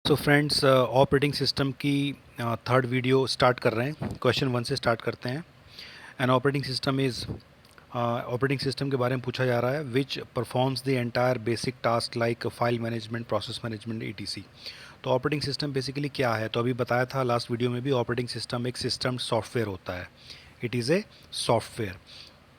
तो friends operating system की third video start कर रहे हैं। क्वेश्चन 1 से स्टार्ट करते हैं। An operating system is operating system के बारे में पूछा जा रहा है विच performs the entire basic task like file management, process management, etc. तो ऑपरेटिंग सिस्टम बेसिकली क्या है? तो अभी बताया था लास्ट वीडियो में भी, ऑपरेटिंग सिस्टम एक सिस्टम सॉफ्टवेयर होता है। It is a software.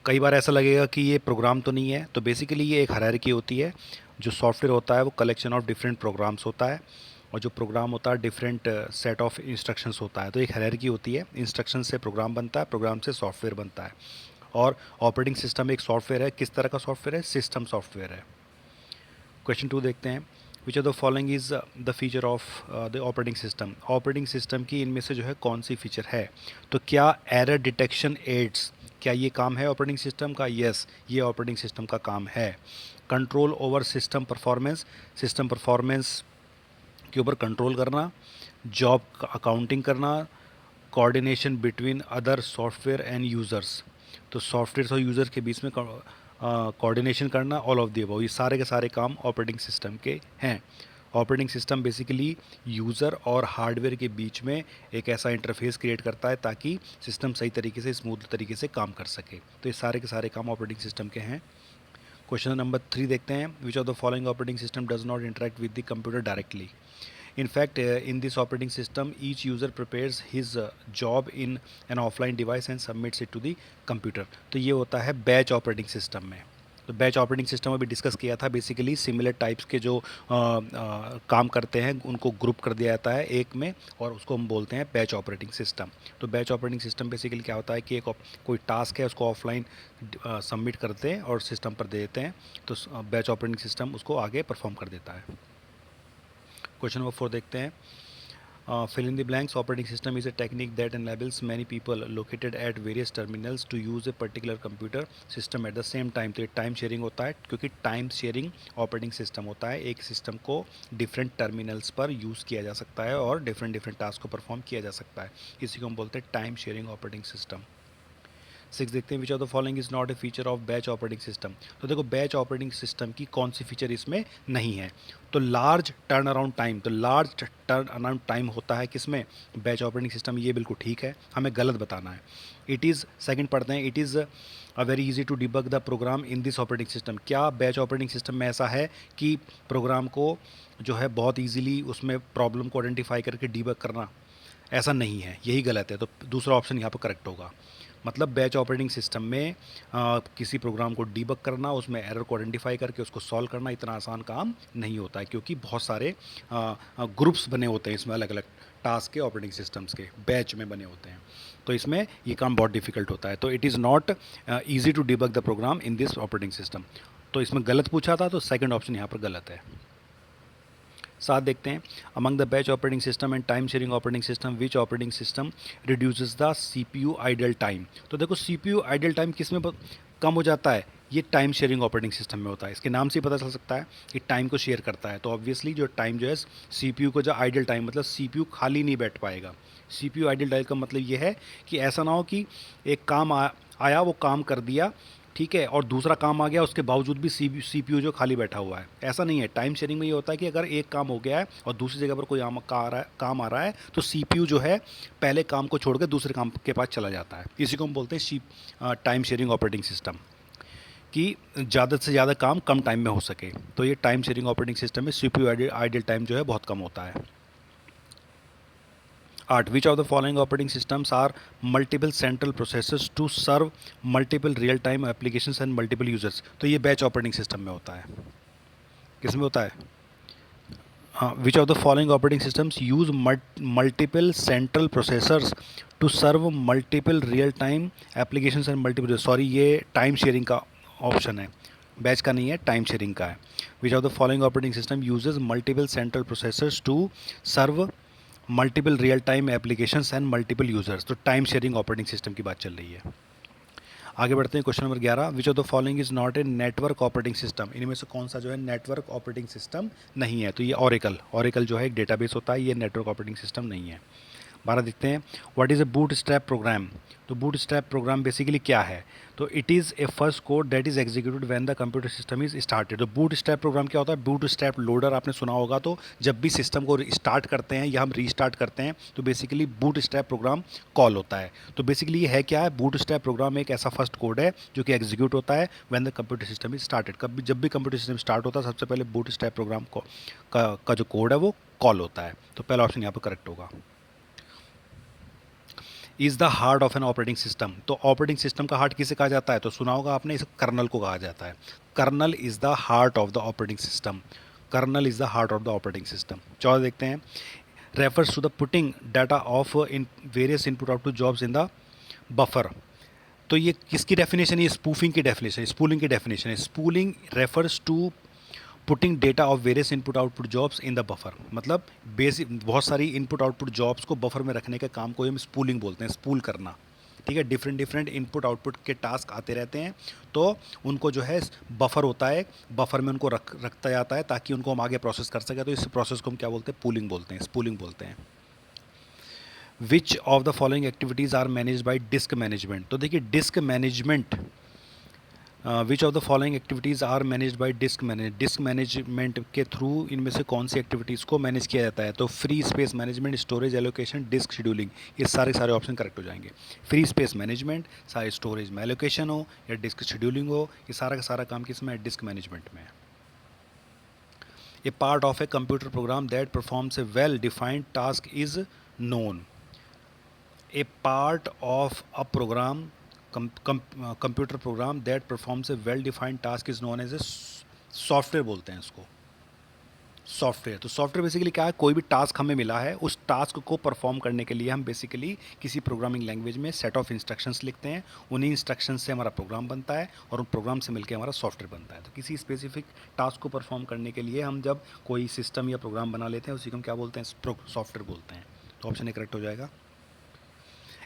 कई बार ऐसा लगेगा कि ये प्रोग्राम तो नहीं है, तो बेसिकली ये एक हायरार्की होती है। जो सॉफ्टवेयर होता है वो कलेक्शन ऑफ डिफरेंट प्रोग्राम्स होता है, और जो प्रोग्राम होता है डिफरेंट सेट ऑफ इंस्ट्रक्शंस होता है। तो एक हायरार्की होती है, इंस्ट्रक्शन से प्रोग्राम बनता है, प्रोग्राम से सॉफ्टवेयर बनता है। और ऑपरेटिंग सिस्टम एक सॉफ्टवेयर है। किस तरह का सॉफ्टवेयर है? सिस्टम सॉफ्टवेयर है। क्वेश्चन 2 देखते हैं। Which are the following is the feature of the operating system. Operating system की इनमें से जो है कौन सी फीचर है? तो क्या एरर डिटेक्शन एड्स, क्या ये काम है ऑपरेटिंग सिस्टम का? यस, ये ऑपरेटिंग सिस्टम का काम है। Control over system performance, system performance के ऊपर कंट्रोल करना, जॉब अकाउंटिंग करना, coordination between other software end users. तो सॉफ्टवेयर और यूज़र के बीच में कोऑर्डिनेशन करना, ऑल ऑफ दी अबव, ये सारे के सारे काम ऑपरेटिंग सिस्टम के हैं। ऑपरेटिंग सिस्टम बेसिकली यूज़र और हार्डवेयर के बीच में एक ऐसा इंटरफेस क्रिएट करता है ताकि सिस्टम सही तरीके से, स्मूथ तरीके से काम कर सके। तो ये सारे के सारे काम ऑपरेटिंग सिस्टम के हैं। क्वेश्चन नंबर 3 देखते हैं। Which of the following operating system does not interact with the computer directly. In fact, in this operating system, each user prepares his job in an offline device and submits it to the computer. तो ये होता है batch operating system में। तो batch operating system अभी discuss किया था। Basically similar types के जो काम करते हैं उनको ग्रुप कर दिया जाता है एक में, और उसको हम बोलते हैं बैच ऑपरेटिंग सिस्टम। तो बैच ऑपरेटिंग सिस्टम बेसिकली क्या होता है कि एक कोई टास्क है उसको ऑफलाइन सबमिट करते हैं और सिस्टम पर दे देते हैं, तो बैच ऑपरेटिंग सिस्टम उसको आगे परफॉर्म कर देता है। क्वेश्चन नंबर 4 देखते हैं। Fill in the blanks. Operating system is a technique that enables many people located at various terminals to use a particular computer system at the same time. तो ये time sharing होता है, क्योंकि time sharing operating system होता है। एक system को different terminals पर यूज़ किया जा सकता है और डिफरेंट डिफरेंट टास्क को परफॉर्म किया जा सकता है। इसी को हम बोलते हैं टाइम शेयरिंग ऑपरेटिंग सिस्टम। 6 देखते हैं। Which of the following is not a feature of batch operating system. तो देखो बैच ऑपरेटिंग सिस्टम की कौन सी फीचर इसमें नहीं है? तो लार्ज टर्न अराउंड टाइम। तो लार्ज टर्न अराउंड टाइम होता है किसमें? Batch operating system. ये बिल्कुल ठीक है, हमें गलत बताना है। इट इज़, सेकंड पढ़ते हैं, it is a very easy to debug the program in this operating system. क्या बैच ऑपरेटिंग सिस्टम में ऐसा है कि प्रोग्राम को जो है बहुत ईजिली उसमें प्रॉब्लम को आइडेंटिफाई करके डिबग करना? ऐसा नहीं है, यही गलत है। तो दूसरा ऑप्शन यहाँ पर करेक्ट होगा। मतलब बैच ऑपरेटिंग सिस्टम में किसी प्रोग्राम को डीबग करना, उसमें एरर को आइडेंटिफाई करके उसको सॉल्व करना इतना आसान काम नहीं होता है, क्योंकि बहुत सारे ग्रुप्स बने होते हैं इसमें, अलग अलग टास्क के ऑपरेटिंग सिस्टम्स के बैच में बने होते हैं। तो इसमें ये काम बहुत डिफिकल्ट होता है। तो it is not easy to debug the program in this operating system. तो इसमें गलत पूछा था, तो सेकंड ऑप्शन यहाँ पर गलत है। साथ देखते हैं। Among the batch operating system and time sharing operating system, which operating system reduces the CPU idle time. तो देखो सीपीयू आइडल टाइम किस में कम हो जाता है? ये टाइम शेयरिंग ऑपरेटिंग सिस्टम में होता है। इसके नाम से ही पता चल सकता है कि टाइम को शेयर करता है। तो ऑब्वियसली जो टाइम जो है सीपीयू को, जो आइडल टाइम मतलब सीपीयू खाली नहीं बैठ पाएगा। सीपीयू आइडल टाइम का मतलब ये है कि ऐसा ना हो कि एक काम आया, वो काम कर दिया, ठीक है, और दूसरा काम आ गया, उसके बावजूद भी सीपीयू जो खाली बैठा हुआ है, ऐसा नहीं है। टाइम शेयरिंग में ये होता है कि अगर एक काम हो गया है और दूसरी जगह पर कोई काम आ रहा है, तो सीपीयू जो है पहले काम को छोड़कर दूसरे काम के पास चला जाता है। इसी को हम बोलते हैं टाइम शेयरिंग ऑपरेटिंग सिस्टम, कि ज़्यादा से ज़्यादा काम कम टाइम में हो सके। तो ये टाइम शेयरिंग ऑपरेटिंग सिस्टम में सीपीयू आइडल टाइम जो है बहुत कम होता है। 8 which of the following operating systems are multiple central processors to serve multiple real time applications and multiple users. तो ये बैच ऑपरेटिंग सिस्टम में होता है। किस में होता है? Which of the following operating systems use multiple central processors to serve multiple real time applications and multiple, sorry ये टाइम शेयरिंग का ऑप्शन है, बैच का नहीं है, टाइम शेयरिंग का है। Which of the following operating system uses multiple central processors to serve multiple real time applications and multiple users. तो time sharing operating system की बात चल रही है। आगे बढ़ते हैं। Question number 11। Which of the following is not a network operating system. इनमें से कौन सा जो है नेटवर्क ऑपरेटिंग सिस्टम नहीं है? तो ये ऑरेकल जो है एक डेटाबेस होता है, ये नेटवर्क ऑपरेटिंग सिस्टम नहीं है। 12 देखते हैं, what is a boot strap program. तो बूट स्ट्रैप प्रोग्राम बेसिकली क्या है, तो it is a first code that is executed when the computer system is started. तो बूट स्ट्रैप प्रोग्राम क्या होता है, बूट स्ट्रैप लोडर आपने सुना होगा। तो जब भी सिस्टम को स्टार्ट करते हैं या हम रीस्टार्ट करते हैं तो basically boot strap program call होता है। तो बेसिकली ये है क्या है, बूट स्ट्रैप प्रोग्राम एक ऐसा फर्स्ट कोड है जो कि एग्जीक्यूट होता है when the computer system is started. कभी जब भी कंप्यूटर सिस्टम स्टार्ट होता है सबसे पहले बूट स्ट्रैप प्रोग्राम को का जो कोड है वो कॉल होता है। तो पहला ऑप्शन यहाँ पर करेक्ट होगा। Is the heart of an operating system. तो ऑपरेटिंग सिस्टम का हार्ट किसे कहा जाता है, तो सुना होगा आपने, इसे कर्नल को कहा जाता है। Kernel is the heart of the operating system. Kernel is the heart of the operating system. 14 देखते हैं, refers to the putting data of in various input output jobs in the buffer. तो ये किसकी definition है, spoofing की definition, spooling की definition है। Spooling refers to putting data of various input output jobs in the buffer. मतलब basic बहुत सारी इनपुट आउटपुट जॉब्स को बफर में रखने के काम को हम स्पूलिंग बोलते हैं, स्पूल करना। ठीक है, डिफरेंट डिफरेंट इनपुट आउटपुट के टास्क आते रहते हैं, तो उनको जो है बफर होता है, बफर में उनको रखता जाता है ताकि उनको हम आगे प्रोसेस कर सकें। तो इस प्रोसेस को हम क्या बोलते हैं, पूलिंग बोलते हैं, स्पूलिंग बोलते हैं। Which of the following activities are manage by disk management. तो देखिए disk management, which of the following activities are manage by disk management के थ्रू इनमें से कौन सी एक्टिविटीज़ को मैनेज किया जाता है। तो free space management, storage allocation, disk scheduling, ये सारे सारे ऑप्शन करेक्ट हो जाएंगे। फ्री स्पेस मैनेजमेंट, सारे स्टोरेज में एलोकेशन हो या डिस्क शेड्यूलिंग हो, ये सारा का सारा काम किस में है, डिस्क मैनेजमेंट में है। A part of a computer program that performs a well defined task is known. A part of a program computer program that performs a well defined task is known as a software बोलते हैं इसको, software. तो software basically क्या है, कोई भी task हमें मिला है, उस टास्क को परफॉर्म करने के लिए हम बेसिकली किसी प्रोग्रामिंग लैंग्वेज में सेट ऑफ इंस्ट्रक्शंस लिखते हैं, उन्हीं इंस्ट्रक्शंस से हमारा प्रोग्राम बनता है और उन प्रोग्राम से मिलकर हमारा सॉफ्टवेयर बनता है। तो किसी स्पेसिफिक टास्क को परफॉर्म करने के लिए हम जब कोई सिस्टम या प्रोग्राम बना लेते हैं उसी को हम क्या बोलते हैं, सॉफ्टवेयर बोलते हैं। तो ऑप्शन ए करेक्ट हो जाएगा।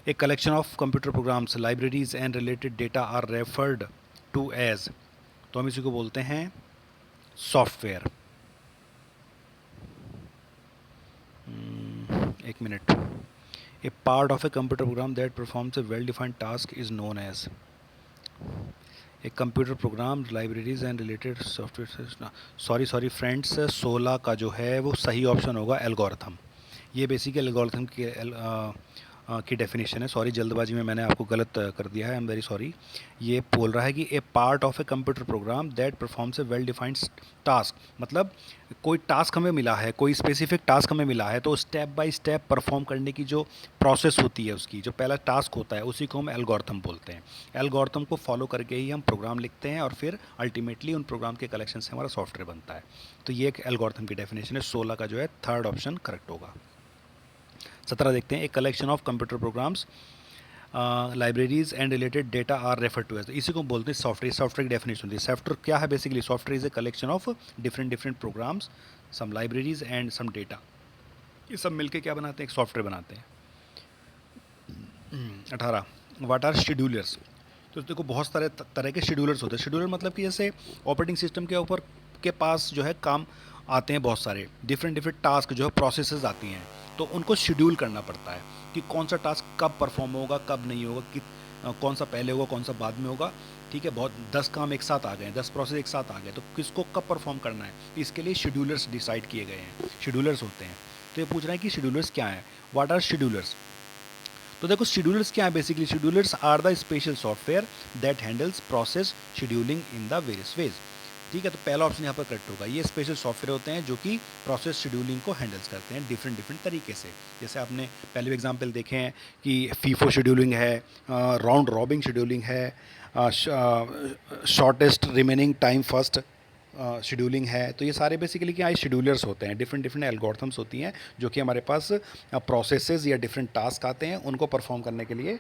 A collection of computer programs, libraries and related data are referred to as, तो हम इसी को बोलते हैं सॉफ्टवेयर। एक मिनट। A part of a computer program that performs a well defined task is known as a computer program, libraries and related software. Sorry friends, 16 का जो है वो सही ऑप्शन होगा एल्गोरिथम। ये बेसिकली एल्गोरिथम की डेफिनेशन है। सॉरी, जल्दबाजी में मैंने आपको गलत कर दिया है, आई एम वेरी सॉरी। ये बोल रहा है कि a part of a computer program that performs a well defined task. मतलब कोई टास्क हमें मिला है, कोई स्पेसिफिक टास्क हमें मिला है, तो स्टेप बाय स्टेप परफॉर्म करने की जो प्रोसेस होती है, उसकी जो पहला टास्क होता है उसी को हम एल्गोरिथम बोलते हैं। एल्गोरिथम को फॉलो करके ही हम प्रोग्राम लिखते हैं और फिर अल्टीमेटली उन प्रोग्राम के कलेक्शन से हमारा सॉफ्टवेयर बनता है। तो ये एक एल्गोरिथम की डेफिनेशन है। 16 का जो है थर्ड ऑप्शन करेक्ट होगा। 17 देखते हैं, एक collection of computer programs, libraries and related data are refer to as. इसी को बोलते हैं सॉफ्टवेयर। सॉफ्टवेयर की डेफिनेशन होती है। सॉफ्टवेयर क्या है, basically software is a collection of different different programs, some libraries and some data. ये सब मिलके क्या बनाते हैं, एक सॉफ्टवेयर बनाते हैं। 18, व्हाट आर शेड्यूलर्स। तो देखो बहुत सारे तरह के शेड्यूलर्स होते हैं। शेड्यूलर मतलब कि जैसे ऑपरेटिंग सिस्टम के ऊपर के पास जो है काम आते हैं, बहुत सारे डिफरेंट डिफरेंट टास्क जो है प्रोसेसेस आती हैं, तो उनको शेड्यूल करना पड़ता है कि कौन सा टास्क कब परफॉर्म होगा, कब नहीं होगा, कि कौन सा पहले होगा, कौन सा बाद में होगा। ठीक है, बहुत 10 काम एक साथ आ गए, 10 प्रोसेस एक साथ आ गए, तो किसको कब परफॉर्म करना है, इसके लिए शेड्यूलर्स डिसाइड किए गए हैं, शेड्यूलर्स होते हैं। तो ये पूछ रहे हैं कि शेड्यूलर्स क्या हैं, व्हाट आर शेड्यूलर्स। तो देखो शेड्यूलर्स क्या है, basically schedulers are the special software that handles process scheduling in the various ways. ठीक है, तो पहला ऑप्शन यहाँ पर करेक्ट होगा। ये स्पेशल सॉफ्टवेयर होते हैं जो कि प्रोसेस शेड्यूलिंग को हैंडल्स करते हैं डिफरेंट डिफरेंट तरीके से। जैसे आपने पहले भी एग्जांपल देखे हैं कि फीफो शेड्यूलिंग है, राउंड रॉबिंग शेड्यूलिंग है, shortest remaining time first scheduling है। तो ये सारे बेसिकली क्या है, शेड्यूलर्स होते हैं, डिफरेंट डिफरेंट एल्गोरिथम्स होती हैं जो कि हमारे पास प्रोसेसेस या डिफरेंट टास्क आते हैं, उनको परफॉर्म करने के लिए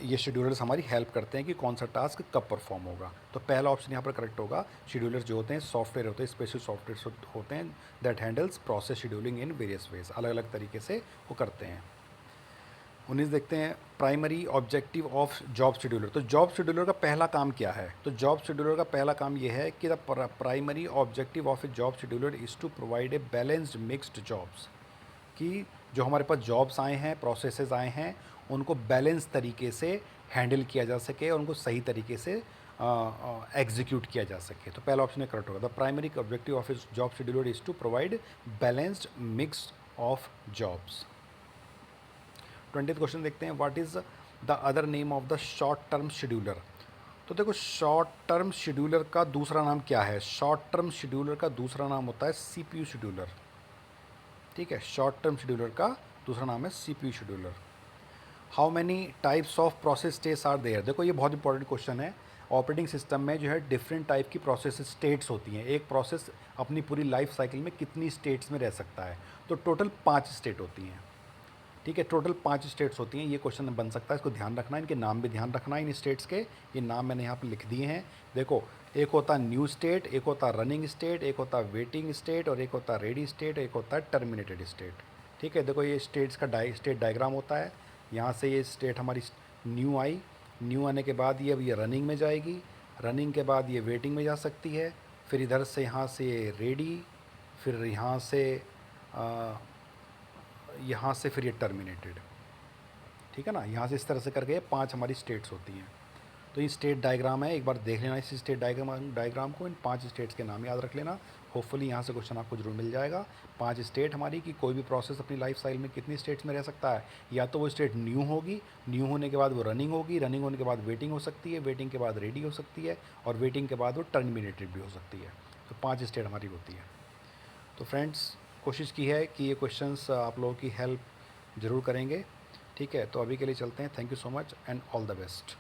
ये शेड्यूलर्स हमारी हेल्प करते हैं कि कौन सा टास्क कब परफॉर्म होगा। तो पहला ऑप्शन यहाँ पर करेक्ट होगा। शेड्यूलर्स जो होते हैं सॉफ्टवेयर होते हैं, स्पेशल सॉफ्टवेयर होते हैं that handles process scheduling in various ways, अलग अलग तरीके से वो करते हैं। 19 देखते हैं, primary objective of job scheduler. तो जॉब शेड्यूलर का पहला काम क्या है, तो जॉब शेड्यूलर का पहला काम ये है कि the primary objective of a job scheduler is to provide a balanced mixed jobs, कि जो हमारे पास जॉब्स आए हैं, प्रोसेसेस आए हैं, उनको बैलेंस तरीके से हैंडल किया जा सके और उनको सही तरीके से एग्जीक्यूट किया जा सके। तो पहला ऑप्शन करेक्ट होगा। द प्राइमरी ऑब्जेक्टिव ऑफ इस job scheduler is to provide balanced mix of jobs. 20th question देखते हैं, what is the other name of the short term scheduler. तो देखो शॉर्ट टर्म शेड्यूलर का दूसरा नाम क्या है? शॉर्ट टर्म शेड्यूलर का दूसरा नाम होता है सीपीयू शेड्यूलर। ठीक है, शॉर्ट टर्म शेड्यूलर का दूसरा नाम है CPU scheduler. How many types of process states are there. देखो ये बहुत इंपॉर्टेंट क्वेश्चन है। ऑपरेटिंग सिस्टम में जो है डिफरेंट टाइप की प्रोसेस स्टेट्स होती हैं। एक प्रोसेस अपनी पूरी लाइफ साइकिल में कितनी स्टेट्स में रह सकता है? तो टोटल 5 स्टेट होती हैं। ठीक है, टोटल 5 स्टेट्स होती हैं। ये क्वेश्चन बन सकता है, इसको ध्यान रखना है, इनके नाम भी ध्यान रखना है इन स्टेट्स के। ये नाम मैंने यहाँ पे लिख दिए हैं। देखो, एक होता है न्यू स्टेट, एक होता है रनिंग स्टेट, एक होता है वेटिंग स्टेट, और एक होता है रेडी स्टेट, एक होता है टर्मिनेटेड स्टेट। ठीक है, देखो ये स्टेट्स का स्टेट डायग्राम होता है। यहाँ से ये स्टेट हमारी न्यू आई, न्यू आने के बाद ये अब ये रनिंग में जाएगी, रनिंग के बाद ये वेटिंग में जा सकती है, फिर इधर से यहाँ से रेडी, फिर यहाँ से फिर ये टर्मिनेटेड। ठीक है ना, यहाँ से इस तरह से करके 5 हमारी स्टेट्स होती हैं। तो ये स्टेट डायग्राम है, एक बार देख लेना इस स्टेट डायग्राम को। इन 5 स्टेट्स के नाम याद रख लेना। होपफुली यहाँ से क्वेश्चन आपको जरूर मिल जाएगा। 5 स्टेट हमारी कि कोई भी प्रोसेस अपनी लाइफ साइकिल में कितनी स्टेट्स में रह सकता है। या तो वो स्टेट न्यू होगी, न्यू होने के बाद वो रनिंग होगी, रनिंग होने के बाद वेटिंग हो सकती है, वेटिंग के बाद रेडी हो सकती है, और वेटिंग के बाद वो टर्मिनेटेड भी हो सकती है। तो 5 स्टेट हमारी होती है। तो फ्रेंड्स, कोशिश की है कि ये क्वेश्चंस आप लोगों की हेल्प ज़रूर करेंगे। ठीक है, तो अभी के लिए चलते हैं। Thank you so much and all the best.